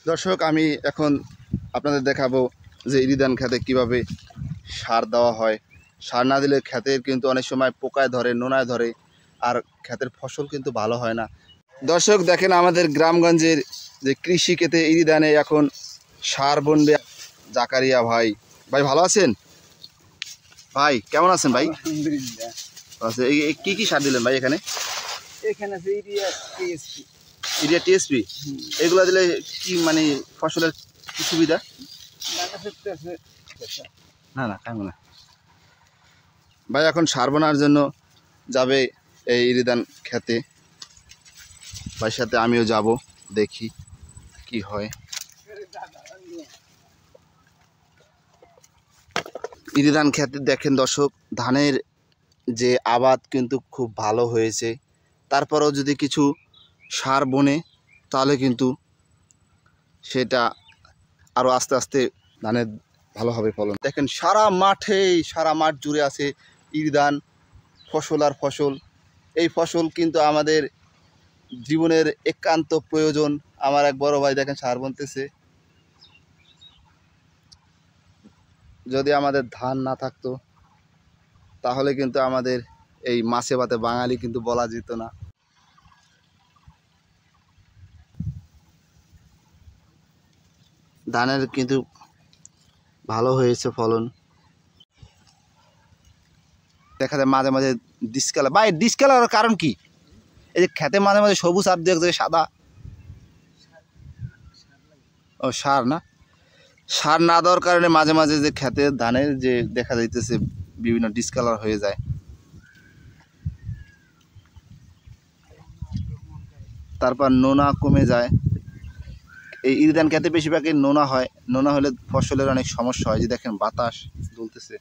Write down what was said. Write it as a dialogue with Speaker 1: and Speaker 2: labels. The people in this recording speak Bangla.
Speaker 1: দর্শক, আমি এখন আপনাদের দেখাবো যে ইরিধান খেতে কিভাবে সার দেওয়া হয়। সার না দিলে ক্ষেতের কিন্তু অনেক সময় পোকায় ধরে, নোনায় ধরে, আর ক্ষেতের ফসল কিন্তু ভালো হয় না। দর্শক দেখেন, আমাদের গ্রামগঞ্জের যে কৃষি ক্ষেতে ইরিধানে এখন সার বুনবে জাকারিয়া ভাই। ভাই ভালো আছেন? ভাই কেমন আছেন ভাই?
Speaker 2: আলহামদুলিল্লাহ।
Speaker 1: আচ্ছা, এই কি কি সার দিলেন ভাই এখানে?
Speaker 2: এখানে আছে ইউরিয়া, টিএসপি।
Speaker 1: ইউরিয়া, টিএসপি এগুলো দিলে কি মানে ফসলের কি সুবিধা? না না, কেমন না ভাই। এখন সার বোনার জন্য যাবে এই ইরিধান খেতে। ভাইয়ের সাথে আমিও যাব, দেখি কি হয়। ইরিধান খেতে দেখেন দর্শক, ধানের যে আবাদ কিন্তু খুব ভালো হয়েছে। তারপরেও যদি কিছু সার বনে তাহলে কিন্তু সেটা আরও আস্তে আস্তে ধানের ভালো হবে ফলন। দেখেন সারা মাঠ জুড়ে আছে ইরিধান, ফসল আর ফসল। এই ফসল কিন্তু আমাদের জীবনের একান্ত প্রয়োজন। আমার এক বড় ভাই দেখেন সার বুনতেছে। যদি আমাদের ধান না থাকতো তাহলে কিন্তু আমাদের এই মাছে ভাতে বাঙালি কিন্তু বলা যেত না। ধানের কিন্তু ভালো হয়েছে ফলন। দেখা যায় মাঝে মাঝে ডিসকালার। ভাই ডিসকালার কারণ কি? এই যে খেতে মাঝে মাঝে সবুজ আর দু এক জায়গায় সাদা। ও সার না, সার না দেওয়ার কারণে মাঝে মাঝে যে খেতে ধানের যে দেখা যাইতেছে বিভিন্ন ডিসকালার হয়ে যায়। তারপর নোনা কমে যায়। এই ইরিধান খেতে বেশিরভাগই নোনা হয়। নোনা হলে ফসলের অনেক সমস্যা হয়। যে দেখেন বাতাস দুলতেছে।